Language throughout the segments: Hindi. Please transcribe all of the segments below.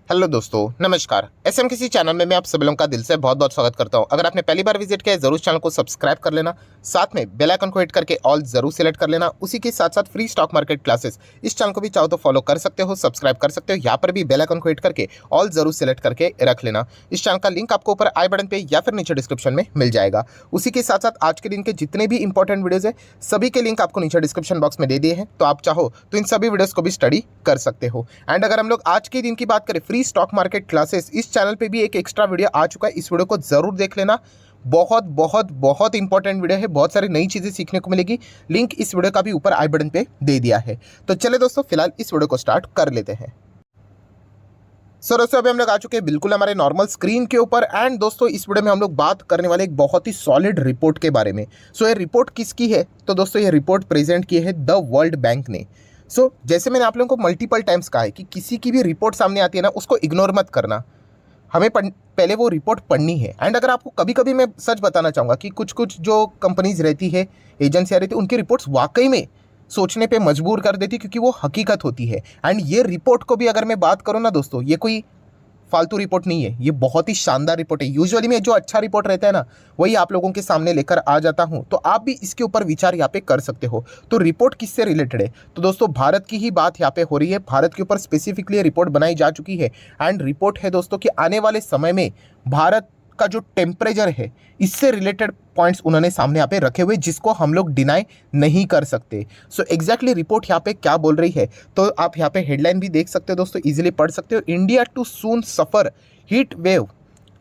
हेलो दोस्तों, नमस्कार। एसएम किसी चैनल में मैं आप सभी लोगों का दिल से बहुत बहुत स्वागत करता हूं। अगर आपने पहली बार विजिट किया है जरूर चैनल को सब्सक्राइब कर लेना, साथ में बेल आइकन को हिट करके ऑल जरूर सेलेक्ट कर लेना। उसी के साथ साथ फ्री स्टॉक मार्केट क्लासेस इस चैनल को भी चाहो तो फॉलो कर सकते हो, सब्सक्राइब कर सकते हो। यहाँ पर भी बेल आइकन को हिट करके ऑल जरूर सेलेक्ट करके रख लेना। इस चैनल का लिंक आपको ऊपर आई बटन पे या फिर नीचे डिस्क्रिप्शन में मिल जाएगा। उसी के साथ साथ आज के दिन के जितने भी इंपॉर्टेंट वीडियोज है सभी के लिंक आपको नीचे डिस्क्रिप्शन बॉक्स में दे दिए हैं, तो आप चाहो तो इन सभी वीडियोज को भी स्टडी कर सकते हो। एंड अगर हम लोग आज के दिन की बात करें फ्री स्टॉक मार्केट क्लासेस, इस चैनल पे भी एक एक्स्ट्रा वीडियो आ चुका है। इस वीडियो को जरूर देख लेना। बहुत बहुत बहुत इंपॉर्टेंट वीडियो है, बहुत सारी नई चीजें सीखने को मिलेगी। लिंक इस वीडियो का भी ऊपर आई बटन पे दे दिया है। तो चले दोस्तों, फिलहाल इस वीडियो को स्टार्ट कर लेते हैं। सो दोस्तों, अभी हम लोग आ चुके हैं बिल्कुल हमारे नॉर्मल स्क्रीन के ऊपर। एंड दोस्तों, इस वीडियो में हम लोग बात करने वाले एक बहुत ही सॉलिड रिपोर्ट के बारे में। सो ये रिपोर्ट किसकी है? तो दोस्तों, ये रिपोर्ट प्रेजेंट की है द वर्ल्ड बैंक ने। जैसे मैंने आप लोगों को मल्टीपल टाइम्स कहा है कि किसी की भी रिपोर्ट सामने आती है ना, उसको इग्नोर मत करना। हमें पहले वो रिपोर्ट पढ़नी है। एंड अगर आपको कभी कभी मैं सच बताना चाहूँगा कि कुछ कुछ जो कंपनीज रहती है, एजेंसियाँ रहती है, उनकी रिपोर्ट्स वाकई में सोचने पे मजबूर कर देती, क्योंकि वो हकीकत होती है। एंड ये रिपोर्ट को भी अगर मैं बात करूँ ना दोस्तों, ये कोई फालतू रिपोर्ट नहीं है, ये बहुत ही शानदार रिपोर्ट है। यूजुअली में जो अच्छा रिपोर्ट रहता है ना, वही आप लोगों के सामने लेकर आ जाता हूं, तो आप भी इसके ऊपर विचार यहाँ पे कर सकते हो। तो रिपोर्ट किससे रिलेटेड है? तो दोस्तों, भारत की ही बात यहाँ पे हो रही है। भारत के ऊपर स्पेसिफिकली रिपोर्ट बनाई जा चुकी है। एंड रिपोर्ट है दोस्तों कि आने वाले समय में भारत का जो टेम्परेचर है, इससे रिलेटेड पॉइंट्स उन्होंने सामने यहाँ पे रखे हुए, जिसको हम लोग डिनाई नहीं कर सकते। एग्जैक्टली रिपोर्ट यहाँ पे क्या बोल रही है, तो आप यहाँ पे हेडलाइन भी देख सकते हो दोस्तों, इजीली पढ़ सकते हो। India too soon suffer heat wave.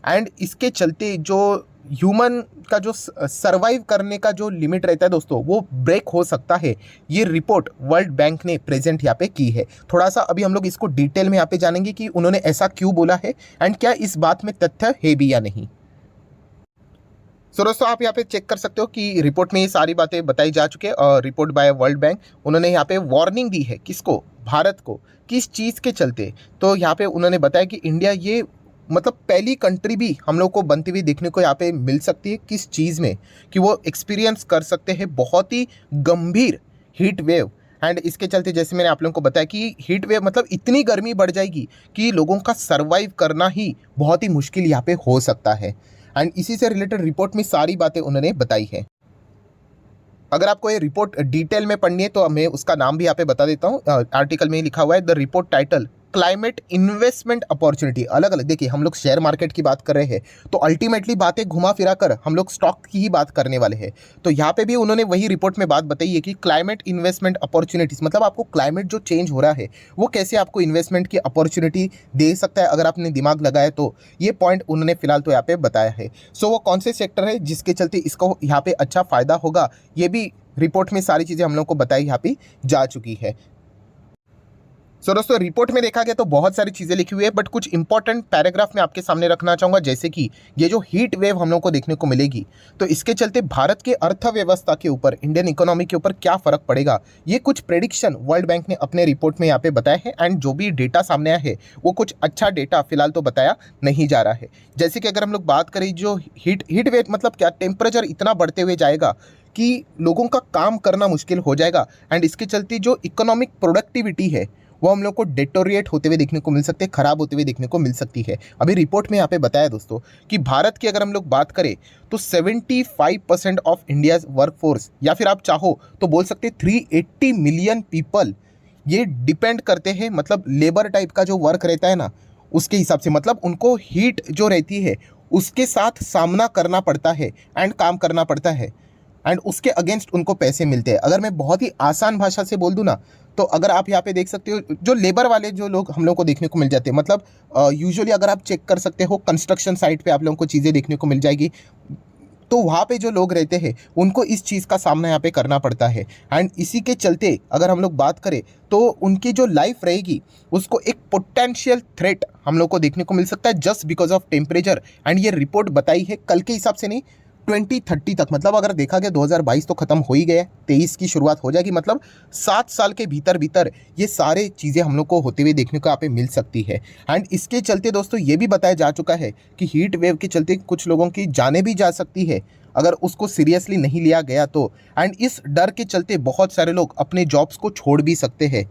And इसके चलते जो ह्यूमन का जो सर्वाइव करने का जो लिमिट रहता है दोस्तों, वो ब्रेक हो सकता है। ये रिपोर्ट वर्ल्ड बैंक ने प्रेजेंट यहाँ पे की है। थोड़ा सा अभी हम लोग इसको डिटेल में यहाँ पे जानेंगे कि उन्होंने ऐसा क्यों बोला है एंड क्या इस बात में तथ्य है भी या नहीं। दोस्तों, आप यहाँ पे चेक कर सकते हो कि रिपोर्ट में ये सारी बातें बताई जा चुकी है। और रिपोर्ट बाय वर्ल्ड बैंक, उन्होंने यहाँ पे वार्निंग दी है किसको? भारत को। किस चीज़ के चलते? तो यहाँ पे उन्होंने बताया कि इंडिया ये मतलब पहली कंट्री भी हम लोग को बनती हुई देखने को यहाँ पे मिल सकती है। किस चीज़ में? कि वो एक्सपीरियंस कर सकते हैं बहुत ही गंभीर हीट वेव। एंड इसके चलते जैसे मैंने आप लोगों को बताया कि हीट वेव मतलब इतनी गर्मी बढ़ जाएगी कि लोगों का सर्वाइव करना ही बहुत ही मुश्किल यहाँ पे हो सकता है। एंड इसी से रिलेटेड रिपोर्ट में सारी बातें उन्होंने बताई है। अगर आपको ये रिपोर्ट डिटेल में पढ़नी है तो मैं उसका नाम भी यहाँ पे बता देता हूँ। आर्टिकल में लिखा हुआ है the report title climate investment opportunity. अलग अलग देखिए, हम लोग शेयर मार्केट की बात कर रहे हैं, तो अल्टीमेटली बातें घुमा फिरा कर हम लोग स्टॉक की ही बात करने वाले हैं। तो यहाँ पे भी उन्होंने वही रिपोर्ट में बात बताई है कि क्लाइमेट इन्वेस्टमेंट अपॉर्चुनिटीज मतलब आपको क्लाइमेट जो चेंज हो रहा है वो कैसे आपको इन्वेस्टमेंट की अपॉर्चुनिटी दे सकता है अगर आपने दिमाग लगाया तो। ये पॉइंट उन्होंने फिलहाल तो यहाँ पे बताया है। वो कौन से सेक्टर है जिसके चलते इसको यहाँ पे अच्छा फायदा होगा, ये भी रिपोर्ट में सारी चीज़ें हम लोग को बताई यहाँ पे जा चुकी है। दोस्तों, रिपोर्ट में देखा गया तो बहुत सारी चीज़ें लिखी हुई है, बट कुछ इंपॉर्टेंट पैराग्राफ में आपके सामने रखना चाहूँगा। जैसे कि ये जो हीट वेव हम लोग को देखने को मिलेगी, तो इसके चलते भारत के अर्थव्यवस्था के ऊपर, इंडियन इकोनॉमी के ऊपर क्या फ़र्क पड़ेगा, ये कुछ प्रेडिक्शन वर्ल्ड बैंक ने अपने रिपोर्ट में यहाँ पे बताया है। एंड जो भी डेटा सामने आया है वो कुछ अच्छा डेटा फिलहाल तो बताया नहीं जा रहा है। जैसे कि अगर हम लोग बात करें, जो हीट वेव मतलब क्या, टेम्परेचर इतना बढ़ते हुए जाएगा कि लोगों का काम करना मुश्किल हो जाएगा। एंड इसके चलते जो इकोनॉमिक प्रोडक्टिविटी है वो हम लोग को डेटोरिएट होते हुए देखने को मिल सकते हैं, खराब होते हुए देखने को मिल सकती है। अभी रिपोर्ट में यहाँ पे बताया दोस्तों कि भारत की अगर हम लोग बात करें तो 75% ऑफ इंडियाज वर्कफोर्स, या फिर आप चाहो तो बोल सकते हैं 380 मिलियन पीपल, ये डिपेंड करते हैं, मतलब लेबर टाइप का जो वर्क रहता है ना उसके हिसाब से, मतलब उनको हीट जो रहती है उसके साथ सामना करना पड़ता है एंड काम करना पड़ता है। एंड उसके अगेंस्ट उनको पैसे मिलते हैं। अगर मैं बहुत ही आसान भाषा से बोल दूं ना, तो अगर आप यहाँ पे देख सकते हो, जो लेबर वाले जो लोग हम लोग को देखने को मिल जाते हैं, मतलब यूजुअली अगर आप चेक कर सकते हो कंस्ट्रक्शन साइट पे आप लोगों को चीज़ें देखने को मिल जाएगी, तो वहाँ पे जो लोग रहते हैं उनको इस चीज़ का सामना यहाँ पे करना पड़ता है। एंड इसी के चलते अगर हम लोग बात करें तो उनकी जो लाइफ रहेगी उसको एक पोटेंशियल थ्रेट हम लोग को देखने को मिल सकता है, just because of temperature. And ये रिपोर्ट बताई है कल के हिसाब से नहीं, 2030 तक, मतलब अगर देखा गया 2022 तो खत्म हो ही गया, 23 की शुरुआत हो जाएगी, मतलब 7 साल के भीतर भीतर ये सारे चीज़ें हम लोग को होते हुए देखने को यहाँ पे मिल सकती है। एंड इसके चलते दोस्तों ये भी बताया जा चुका है कि हीट वेव के चलते कुछ लोगों की जानें भी जा सकती है अगर उसको सीरियसली नहीं लिया गया तो। एंड इस डर के चलते बहुत सारे लोग अपने जॉब्स को छोड़ भी सकते हैं।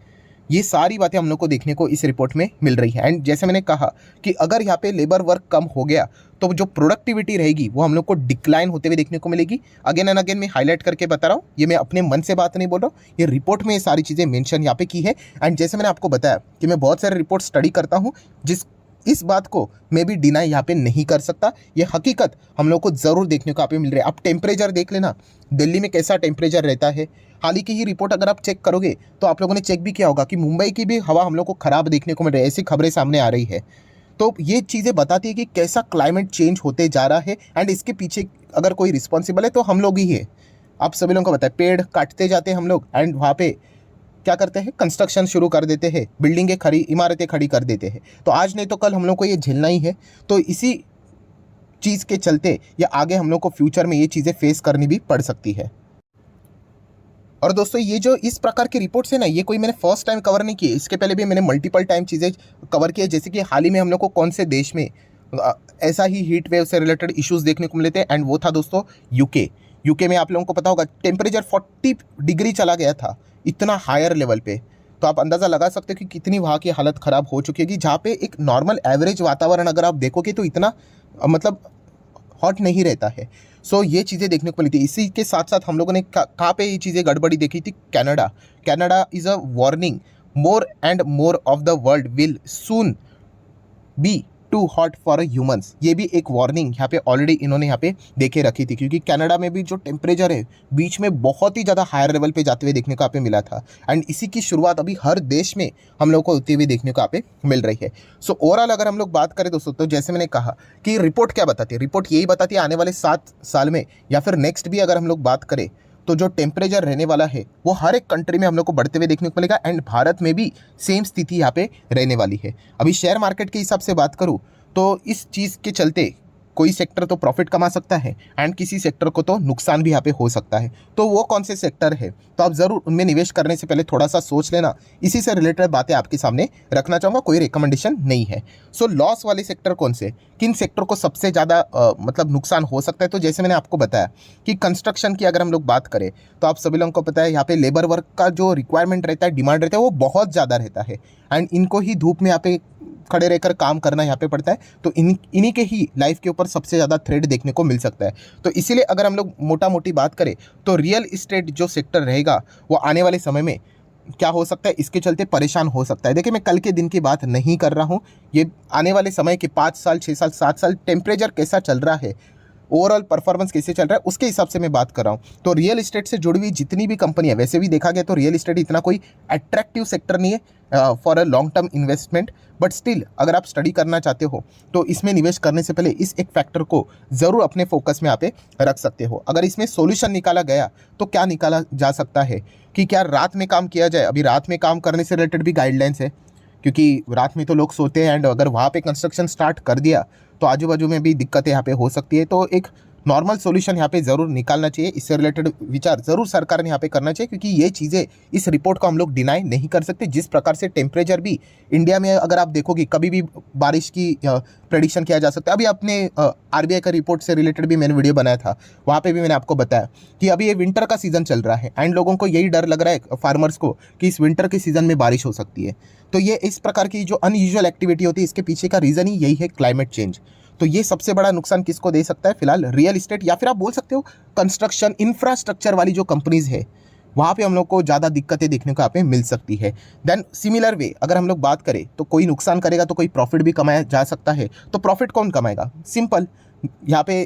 ये सारी बातें हम लोग को देखने को इस रिपोर्ट में मिल रही है। एंड जैसे मैंने कहा कि अगर यहाँ पे लेबर वर्क कम हो गया तो जो प्रोडक्टिविटी रहेगी वो हम लोग को डिक्लाइन होते हुए देखने को मिलेगी। अगेन एंड अगेन मैं हाईलाइट करके बता रहा हूँ, ये मैं अपने मन से बात नहीं बोल रहा हूँ, ये रिपोर्ट में ये सारी चीज़ें मेंशन यहाँ पे की है। एंड जैसे मैंने आपको बताया कि मैं बहुत सारे रिपोर्ट स्टडी करता हूँ, इस बात को मैं भी डिनाई यहाँ पे नहीं कर सकता। ये हकीकत हम लोग को ज़रूर देखने को यहाँ पे मिल रही है। आप टेम्परेचर देख लेना, दिल्ली में कैसा टेम्परेचर रहता है। हाल ही की ही रिपोर्ट अगर आप चेक करोगे तो आप लोगों ने चेक भी किया होगा कि मुंबई की भी हवा हम लोग को ख़राब देखने को मिल रही है, ऐसी खबरें सामने आ रही है। तो ये चीज़ें बताती है कि कैसा क्लाइमेट चेंज होते जा रहा है। एंड इसके पीछे अगर कोई रिस्पॉन्सिबल है तो हम लोग ही है। आप सभी लोगों को पता है, पेड़ काटते जाते हैं हम लोग एंड वहाँ पे क्या करते हैं, कंस्ट्रक्शन शुरू कर देते हैं, बिल्डिंगें खड़ी, इमारतें खड़ी कर देते हैं। तो आज नहीं तो कल हम लोग को ये झेलना ही है। तो इसी चीज़ के चलते या आगे हम लोग को फ्यूचर में ये चीज़ें फेस करनी भी पड़ सकती है। और दोस्तों ये जो इस प्रकार की रिपोर्ट्स है ना, ये कोई मैंने फर्स्ट टाइम कवर नहीं की है, इसके पहले भी मैंने मल्टीपल टाइम चीज़ें कवर की है। जैसे कि हाल ही में हम लोग को कौन से देश में ऐसा ही हीट वेव से रिलेटेड इश्यूज़ देखने को मिले थे, एंड वो था दोस्तों यूके में। आप लोगों को पता होगा टेम्परेचर 40 डिग्री चला गया था, इतना हायर लेवल पे। तो आप अंदाज़ा लगा सकते हो कि कितनी वहाँ की हालत ख़राब हो चुकी है, जहाँ पे एक नॉर्मल एवरेज वातावरण अगर आप देखोगे तो इतना मतलब हॉट नहीं रहता है। सो ये चीज़ें देखने को मिली थी। इसी के साथ साथ हम लोगों ने कहाँ पे ये चीज़ें गड़बड़ी देखी थी, Canada is a warning, more and more of the world will soon be too hot for humans. ये भी एक वार्निंग यहाँ पे ऑलरेडी इन्होंने यहाँ पे देखे रखी थी, क्योंकि कनाडा में भी जो टेम्परेचर है बीच में बहुत ही ज़्यादा हायर लेवल पे जाते हुए देखने को यहाँ पे मिला था। एंड इसी की शुरुआत अभी हर देश में हम लोग को होती हुई देखने को यहाँ पे मिल रही है। सो ओवरऑल अगर हम लोग बात करें दोस्तों, तो जैसे मैंने कहा कि रिपोर्ट क्या बताती है, रिपोर्ट यही बताती है आने वाले 7 साल में या फिर नेक्स्ट भी अगर हम लोग बात करें तो जो टेम्परेचर रहने वाला है वो हर एक कंट्री में हम लोग को बढ़ते हुए देखने को मिलेगा। एंड भारत में भी सेम स्थिति यहाँ पे रहने वाली है। अभी शेयर मार्केट के हिसाब से बात करूँ तो इस चीज़ के चलते कोई सेक्टर तो प्रॉफिट कमा सकता है एंड किसी सेक्टर को तो नुकसान भी यहाँ पे हो सकता है। तो वो कौन से सेक्टर है, तो आप ज़रूर उनमें निवेश करने से पहले थोड़ा सा सोच लेना। इसी से रिलेटेड बातें आपके सामने रखना चाहूँगा, कोई रिकमेंडेशन नहीं है। सो लॉस वाले सेक्टर कौन से, किन सेक्टर को सबसे ज़्यादा मतलब नुकसान हो सकता है, तो जैसे मैंने आपको बताया कि कंस्ट्रक्शन की अगर हम लोग बात करें तो आप सभी लोगों को पता है यहाँ पे लेबर वर्क का जो रिक्वायरमेंट रहता है, डिमांड रहता है, वो बहुत ज़्यादा रहता है। एंड इनको ही धूप में यहाँ पे खड़े रहकर काम करना यहाँ पे पड़ता है। तो इन्हीं के ही लाइफ के ऊपर सबसे ज़्यादा थ्रेड देखने को मिल सकता है। तो इसीलिए अगर हम लोग मोटा मोटी बात करें तो रियल इस्टेट जो सेक्टर रहेगा वो आने वाले समय में क्या हो सकता है, इसके चलते परेशान हो सकता है। देखिए मैं कल के दिन की बात नहीं कर रहा हूँ, ये आने वाले समय के 5 साल 6 साल 7 साल टेम्परेचर कैसा चल रहा है, ओवरऑल परफॉर्मेंस कैसे चल रहा है, उसके हिसाब से मैं बात कर रहा हूँ। तो रियल इस्टेट से जुड़ी हुई जितनी भी कंपनी है, वैसे भी देखा गया तो रियल इस्टेट इतना कोई अट्रैक्टिव सेक्टर नहीं है for a long term investment. But still अगर आप स्टडी करना चाहते हो तो इसमें निवेश करने से पहले इस एक फैक्टर को ज़रूर अपने फोकस में यहाँ पे रख सकते हो। अगर इसमें सॉल्यूशन निकाला गया तो क्या निकाला जा सकता है कि क्या रात में काम किया जाए। अभी रात में काम करने से रिलेटेड भी गाइडलाइंस है, क्योंकि रात में तो लोग सोते हैं एंड अगर वहाँ पे कंस्ट्रक्शन स्टार्ट कर दिया तो आजू बाजू में भी दिक्कतें यहाँ पे हो सकती है। तो एक नॉर्मल सॉल्यूशन यहाँ पे ज़रूर निकालना चाहिए, इससे रिलेटेड विचार ज़रूर सरकार ने यहाँ पे करना चाहिए, क्योंकि ये चीज़ें इस रिपोर्ट को हम लोग डिनाई नहीं कर सकते। जिस प्रकार से टेम्परेचर भी इंडिया में अगर आप देखोगे कभी भी बारिश की प्रेडिक्शन किया जा सकता है। अभी अपने आरबीआई का रिपोर्ट से रिलेटेड भी मैंने वीडियो बनाया था, वहाँ पे भी मैंने आपको बताया कि अभी ये विंटर का सीज़न चल रहा है एंड लोगों को यही डर लग रहा है फार्मर्स को कि इस विंटर के सीज़न में बारिश हो सकती है। तो ये इस प्रकार की जो अनयूजुअल एक्टिविटी होती है, इसके पीछे का रीज़न ही यही है, क्लाइमेट चेंज। तो ये सबसे बड़ा नुकसान किसको दे सकता है, फिलहाल रियल इस्टेट या फिर आप बोल सकते हो कंस्ट्रक्शन इंफ्रास्ट्रक्चर वाली जो कंपनीज है, वहाँ पे हम लोग को ज़्यादा दिक्कतें देखने को यहाँ पे मिल सकती है। देन सिमिलर वे अगर हम लोग बात करें तो कोई नुकसान करेगा तो कोई प्रॉफिट भी कमाया जा सकता है। तो प्रॉफिट कौन कमाएगा, सिंपल, यहाँ पे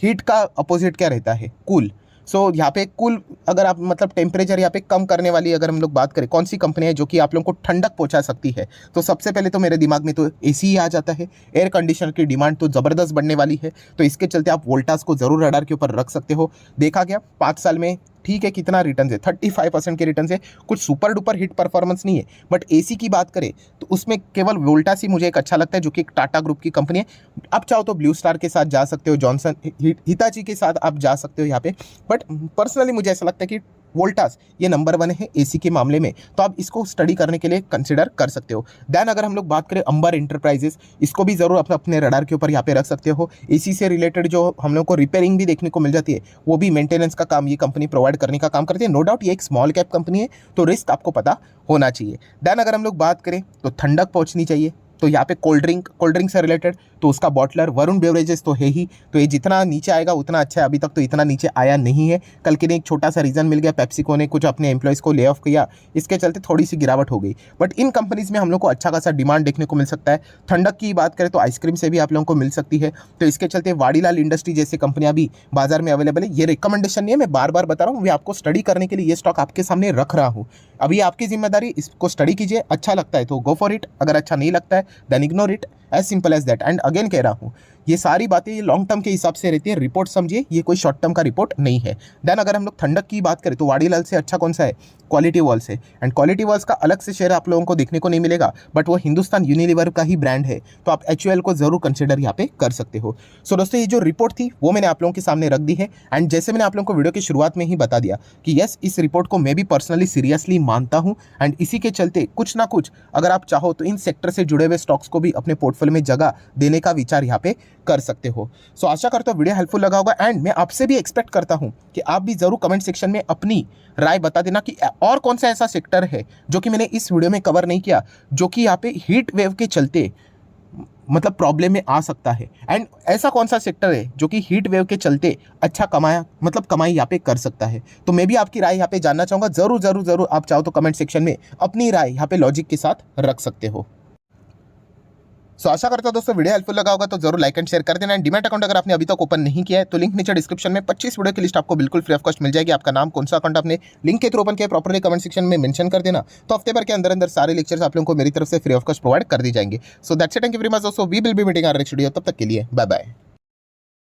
हीट का अपोजिट क्या रहता है, कूल। सो यहाँ पे कूल अगर आप मतलब टेम्परेचर यहाँ पे कम करने वाली अगर हम लोग बात करें कौन सी कंपनी है जो कि आप लोगों को ठंडक पहुँचा सकती है, तो सबसे पहले तो मेरे दिमाग में तो एसी ही आ जाता है। एयर कंडीशनर की डिमांड तो ज़बरदस्त बढ़ने वाली है, तो इसके चलते आप वोल्टास को ज़रूर रडार के ऊपर रख सकते हो। देखा गया 5 साल में ठीक है कितना रिटर्न है, 35% के रिटर्न है, कुछ सुपर डुपर हिट परफॉर्मेंस नहीं है। बट एसी की बात करें तो उसमें केवल वोल्टास ही मुझे एक अच्छा लगता है, जो कि एक टाटा ग्रुप की कंपनी है। आप चाहो तो ब्लू स्टार के साथ जा सकते हो, जॉनसन हिताची के साथ आप जा सकते हो यहाँ पे। बट पर्सनली मुझे ऐसा लगता है कि वोल्टास ये नंबर 1 है एसी के मामले में, तो आप इसको स्टडी करने के लिए कंसिडर कर सकते हो। देन अगर हम लोग बात करें अंबर इंटरप्राइजेस, इसको भी जरूर अपने रडार के ऊपर यहाँ पे रख सकते हो। एसी से रिलेटेड जो हम लोग को रिपेयरिंग भी देखने को मिल जाती है, वो भी मेंटेनेंस का काम ये कंपनी प्रोवाइड करने का काम करती है। नो डाउट ये एक स्मॉल कैप कंपनी है, तो रिस्क आपको पता होना चाहिए। देन अगर हम लोग बात करें तो ठंडक पहुंचनी चाहिए, तो यहाँ पे कोल्ड ड्रिंक से रिलेटेड तो उसका बॉटलर वरुण बेवरेजेस तो है ही, तो ये जितना नीचे आएगा उतना अच्छा है। अभी तक तो इतना नीचे आया नहीं है। कल के दिन एक छोटा सा रीजन मिल गया, पेप्सिको ने कुछ अपने एम्प्लॉयज़ को ले ऑफ किया, इसके चलते थोड़ी सी गिरावट हो गई। बट इन कंपनीज में हम लोग को अच्छा खासा डिमांड देखने को मिल सकता है। ठंडक की बात करें तो आइसक्रीम से भी आप लोगों को मिल सकती है, तो इसके चलते वाडीलाल इंडस्ट्री जैसी कंपनियां भी बाजार में अवेलेबल है। ये रिकमेंडेशन नहीं है, मैं बार बार बता रहा हूँ, मैं आपको स्टडी करने के लिए ये स्टॉक आपके सामने रख रहा हूँ। अभी आपकी जिम्मेदारी, इसको स्टडी कीजिए, अच्छा लगता है तो गो फॉर इट, अगर अच्छा नहीं लगता है then ignore it, as simple as that. And again कह रहा हूँ, ये सारी बातें ये लॉन्ग टर्म के हिसाब से रहती है, रिपोर्ट समझिए, ये कोई शॉर्ट टर्म का रिपोर्ट नहीं है। देन अगर हम लोग ठंडक की बात करें तो वाडीलाल से अच्छा कौन सा है, क्वालिटी वॉल्स है। एंड क्वालिटी वॉल्स का अलग से शेयर आप लोगों को देखने को नहीं मिलेगा, बट वो हिंदुस्तान यूनिलीवर का ही ब्रांड है, तो आप HUL को जरूर कंसिडर यहाँ पे कर सकते हो। सो दोस्तों, ये जो रिपोर्ट थी वो मैंने आप लोगों के सामने रख दी है। एंड जैसे मैंने आप लोगों को वीडियो की शुरुआत में ही बता दिया कि यस, इस रिपोर्ट को मैं भी पर्सनली सीरियसली मानता हूँ। एंड इसी के चलते कुछ ना कुछ अगर आप चाहो तो इन सेक्टर से जुड़े हुए स्टॉक्स को भी अपने पोर्टफोलियो में जगह देने का विचार यहाँ पे कर सकते हो। सो आशा करता हूँ वीडियो हेल्पफुल लगा होगा। एंड मैं आपसे भी एक्सपेक्ट करता हूँ कि आप भी जरूर कमेंट सेक्शन में अपनी राय बता देना कि और कौन सा ऐसा सेक्टर है जो कि मैंने इस वीडियो में कवर नहीं किया, जो कि यहाँ पे हीट वेव के चलते मतलब प्रॉब्लम में आ सकता है। एंड ऐसा कौन सा सेक्टर है जो कि हीट वेव के चलते अच्छा कमाई यहाँ पे कर सकता है। तो मैं भी आपकी राय यहाँ पे जानना चाहूँगा। जरूर जरूर जरूर आप चाहो तो कमेंट सेक्शन में अपनी राय यहाँ पे लॉजिक के साथ रख सकते हो। सो आशा करता हूं दोस्तों वीडियो हेल्पफुल लगा होगा, तो जरूर लाइक एंड शेयर कर देना। डीमैट अकाउंट अगर आपने अभी तक ओपन नहीं किया है तो लिंक नीचे डिस्क्रिप्शन में 25 वीडियो की लिस्ट आपको बिल्कुल फ्री ऑफ कॉस्ट मिल जाएगी। आपका नाम, कौन सा अकाउंट आपने लिंक के थ्रू ओपन किया, प्रॉपर्ली कमेंट सेक्शन में मेंशन कर देना, तो हफ्ते भर के अंदर अंदर सारे लेक्चर्स आप लोगों को मेरी तरफ से फ्री ऑफ कॉस्ट प्रोवाइड कर दी जाएंगे। So that's it, thank you very much दोस्तों, we will be meeting our next video. तब तक के लिए बाय बाय।